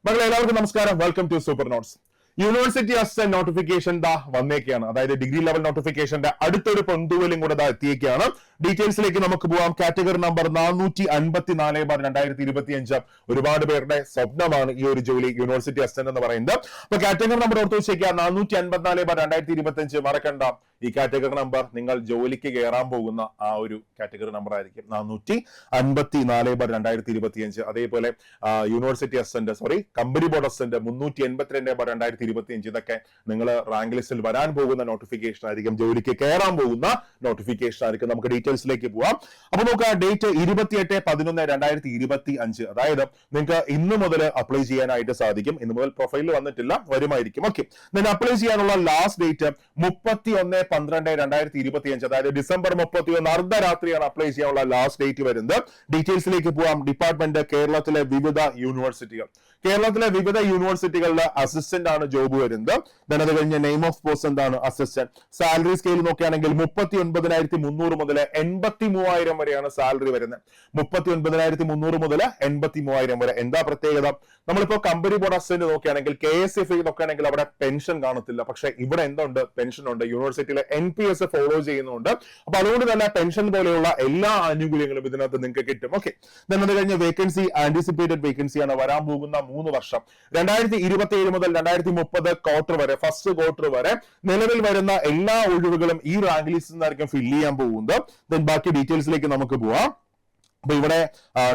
മക്കളെ എല്ലാവർക്കും നമസ്കാരം. Welcome to super notes. University assistant notification വന്നേക്കാണ്. അതായത് ഡിഗ്രി ലെവൽ നോട്ടിഫിക്കേഷന്റെ അടുത്തൊരു പൊന്തുവലും കൂടെ എത്തിയേക്കാണ്. ഡീറ്റെയിൽസിലേക്ക് നമുക്ക് പോവാം. Category number 454/2025. ഒരുപാട് പേരുടെ സ്വപ്നമാണ് ഈ ഒരു ജോലി, യൂണിവേഴ്സിറ്റി അസിസ്റ്റന്റ് എന്ന് പറയുന്നത്. അപ്പൊ കാറ്റഗറി നമ്പർ ഓർത്ത് വെച്ചേക്കുക, 454/2025. മറക്കണ്ട, ഈ കാറ്റഗറി നമ്പർ നിങ്ങൾ ജോലിക്ക് കയറാൻ പോകുന്ന ആ ഒരു കാറ്റഗറി നമ്പർ ആയിരിക്കും 454/2025. അതേപോലെ university assistant company board assistant 382/2025. ഇതൊക്കെ നിങ്ങൾ റാങ്ക് ലിസ്റ്റിൽ വരാൻ പോകുന്ന നോട്ടിഫിക്കേഷൻ ആയിരിക്കും, ജോലിക്ക് കയറാൻ പോകുന്ന നോട്ടിഫിക്കേഷൻ ആയിരിക്കും. നമുക്ക് ഡീറ്റെയിൽസിലേക്ക് പോവാം. അപ്പൊ നമുക്ക് ഡേറ്റ് 28/11/2025. അതായത് നിങ്ങൾക്ക് ഇന്ന് മുതൽ അപ്ലൈ ചെയ്യാനായിട്ട് സാധിക്കും. ഇന്ന് മുതൽ പ്രൊഫൈലിൽ വന്നിട്ടില്ല, വരുമായിരിക്കും. ഓക്കെ, അപ്ലൈ ചെയ്യാനുള്ള ലാസ്റ്റ് ഡേറ്റ് 31/12/2025. അതായത് ഡിസംബർ 31 അർദ്ധരാത്രിയാണ് അപ്ലൈ ചെയ്യാനുള്ള ലാസ്റ്റ് ഡേറ്റ് വരുന്നത്. ഡീറ്റെയിൽസിലേക്ക് പോവാം. ഡിപ്പാർട്ട്മെന്റ് കേരളത്തിലെ വിവിധ യൂണിവേഴ്സിറ്റികളിലെ അസിസ്റ്റന്റ് ആണ് ജോബ് വരുന്നത്. അത് കഴിഞ്ഞ നെയിം ഓഫ് പോസ്റ്റ് എന്താണ്? അസിസ്റ്റന്റ്. സാലറി സ്കെയിൽ നോക്കുകയാണെങ്കിൽ 39,300 മുതൽ 83,000 വരെയാണ് സാലറി വരുന്നത്. 39,300 മുതൽ 83,000 വരെ. എന്താ പ്രത്യേകത? നമ്മളിപ്പോ കമ്പനി ബോർഡ് അസിസ്റ്റന്റ് നോക്കുകയാണെങ്കിൽ KSF നോക്കുകയാണെങ്കിൽ അവിടെ പെൻഷൻ കാണത്തില്ല. പക്ഷെ ഇവിടെ എന്തുണ്ട്? പെൻഷൻ ഉണ്ട്. യൂണിവേഴ്സിറ്റിയിലെ NPS ഫോളോ ചെയ്യുന്നുണ്ട്. അപ്പൊ അതുകൊണ്ട് തന്നെ പെൻഷൻ പോലെയുള്ള എല്ലാ ആനുകൂല്യങ്ങളും ഇതിനകത്ത് നിങ്ങൾക്ക് കിട്ടും. ഓക്കെ, അത് കഴിഞ്ഞ വേക്കൻസി ആന്റിസിപ്പേറ്റഡ് വേക്കൻസിയാണ്. വരാൻ പോകുന്ന 3 വർഷം 2027 മുതൽ 2030 ക്വാർട്ടർ വരെ, ഫസ്റ്റ് ക്വാർട്ടർ വരെ നിലവിൽ വരുന്ന എല്ലാ ഒഴിവുകളും ഈ റാങ്ക് ലിസ്റ്റിൽ നിന്നായിരിക്കും ഫില്ല് ചെയ്യാൻ പോകുന്നത്. ബാക്കി ഡീറ്റെയിൽസിലേക്ക് നമുക്ക് പോവാം. അപ്പൊ ഇവിടെ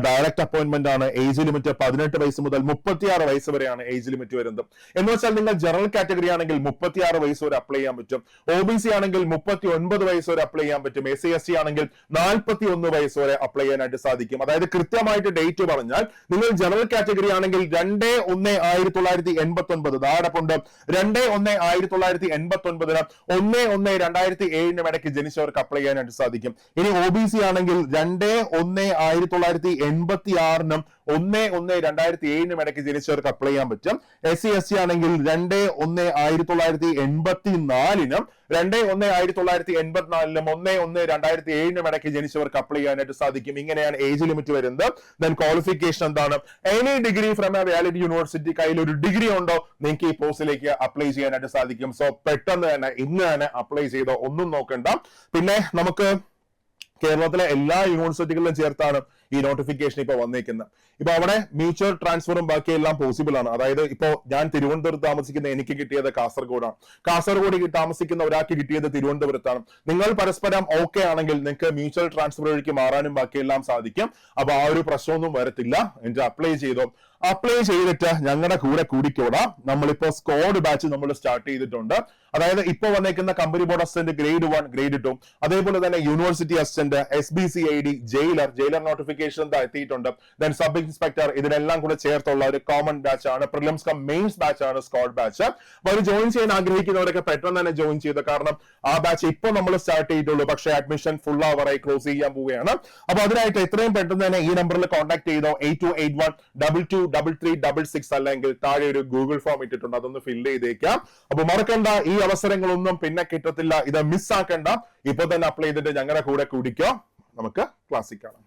ഡയറക്റ്റ് അപ്പോയിന്റ്മെന്റ് ആണ്. ഏജ് ലിമിറ്റ് 18 വയസ്സ് മുതൽ 36 വയസ്സ് വരെയാണ് ഏജ് ലിമിറ്റ് വരുന്നത്. എന്ന് വെച്ചാൽ നിങ്ങൾ ജനറൽ കാറ്റഗറി ആണെങ്കിൽ 36 വയസ്സ് വരെ അപ്ലൈ ചെയ്യാൻ പറ്റും. OBC ആണെങ്കിൽ 39 വയസ്സ് വരെ അപ്ലൈ ചെയ്യാൻ പറ്റും. SC ST ആണെങ്കിൽ 41 വയസ്സ് വരെ അപ്ലൈ ചെയ്യാനായിട്ട് സാധിക്കും. അതായത് കൃത്യമായിട്ട് ഡേറ്റ് പറഞ്ഞാൽ നിങ്ങൾ ജനറൽ കാറ്റഗറി ആണെങ്കിൽ 2/1/1989 ധാരപ്പുണ്ട്. 2/1/1989 1/1/2007 ഇടയ്ക്ക് ജനിച്ചവർക്ക് അപ്ലൈ ചെയ്യാനായിട്ട് സാധിക്കും. ഇനി OBC ആണെങ്കിൽ 2/1/1986 1/1/2007 ഇടയ്ക്ക് ജനിച്ചവർക്ക് അപ്ലൈ ചെയ്യാൻ പറ്റും. SC ST ആണെങ്കിൽ 2/1/1984 2/1/1984 1/1/2007 ഇടയ്ക്ക് ജനിച്ചവർക്ക് അപ്ലൈ ചെയ്യാനായിട്ട് സാധിക്കും. ഇങ്ങനെയാണ് ഏജ് ലിമിറ്റ് വരുന്നത്. ക്വാളിഫിക്കേഷൻ എന്താണ്? Any degree from A valid university. കയ്യിൽ ഒരു ഡിഗ്രി ഉണ്ടോ, നിങ്ങൾക്ക് ഈ പോസ്റ്റിലേക്ക് അപ്ലൈ ചെയ്യാനായിട്ട് സാധിക്കും. സോ പെട്ടെന്ന് തന്നെ ഇന്ന് തന്നെ അപ്ലൈ ചെയ്തോ, ഒന്നും നോക്കണ്ട. പിന്നെ നമുക്ക് കേരളത്തിലെ എല്ലാ യൂണിവേഴ്സിറ്റികളിലും ചേർത്താണ് ഈ നോട്ടിഫിക്കേഷൻ ഇപ്പൊ വന്നേക്കുന്നത്. ഇപ്പൊ അവിടെ മ്യൂച്വൽ ട്രാൻസ്ഫറും ബാക്കിയെല്ലാം പോസിബിൾ ആണ്. അതായത് ഇപ്പോ ഞാൻ തിരുവനന്തപുരത്ത് താമസിക്കുന്ന എനിക്ക് കിട്ടിയത് കാസർഗോഡാണ്. കാസർഗോഡ് താമസിക്കുന്ന ഒരാൾക്ക് കിട്ടിയത് തിരുവനന്തപുരത്താണ്. നിങ്ങൾ പരസ്പരം ഓക്കെ ആണെങ്കിൽ നിങ്ങൾക്ക് മ്യൂച്വൽ ട്രാൻസ്ഫർ വഴിക്ക് മാറാനും ബാക്കിയെല്ലാം സാധിക്കും. അപ്പൊ ആ ഒരു പ്രശ്നമൊന്നും വരത്തില്ല. എന്നിട്ട് അപ്ലൈ ചെയ്തോ. അപ്ലൈ ചെയ്തിട്ട് ഞങ്ങളുടെ കൂടെ കൂടിക്കോടാം. നമ്മളിപ്പോ സ്ക്വാഡ് ബാച്ച് നമ്മൾ സ്റ്റാർട്ട് ചെയ്തിട്ടുണ്ട്. അതായത് ഇപ്പൊ വന്നേക്കുന്ന company board assistant grade 1, grade 2, അതേപോലെ തന്നെ university assistant, SBCID, jailer notification എത്തിയിട്ടുണ്ട്. സബ് ഇൻസ്പെക്ടർ, ഇതിനെല്ലാം കൂടെ ചേർത്തുള്ള ഒരു കോമൺ ബാച്ച് ആണ്. പ്രിലിംസ് കം മെയിൻസ് ബാച്ച് ആണ് സ്ക്വാഡ് ബാച്ച്. അപ്പൊ അത് ജോയിൻ ചെയ്യാൻ ആഗ്രഹിക്കുന്നവരൊക്കെ പെട്ടെന്ന് തന്നെ ജോയിൻ ചെയ്ത്. കാരണം ആ ബാച്ച് ഇപ്പൊ നമ്മൾ സ്റ്റാർട്ട് ചെയ്തിട്ടുള്ളൂ. പക്ഷേ അഡ്മിഷൻ ഫുൾ ആവറായി ക്ലോസ് ചെയ്യാൻ പോവുകയാണ്. അപ്പൊ അതിനായിട്ട് എത്രയും പെട്ടെന്ന് തന്നെ ഈ നമ്പറിൽ കോൺടാക്ട് ചെയ്തോ. 8281223366 അല്ലെങ്കിൽ താഴെ ഒരു ഗൂഗിൾ ഫോം ഇട്ടിട്ടുണ്ട്, അതൊന്ന് ഫില്ല് ചെയ്തേക്കാം. അപ്പൊ മറക്കണ്ട, ഈ അവസരങ്ങളൊന്നും പിന്നെ കിട്ടത്തില്ല. ഇത് മിസ്സാക്കണ്ട. ഇപ്പൊ തന്നെ അപ്ലൈ ചെയ്തിട്ട് ഞങ്ങളുടെ കൂടെ കൂടിക്കോ. നമുക്ക് ക്ലാസ്സിൽ കാണാം.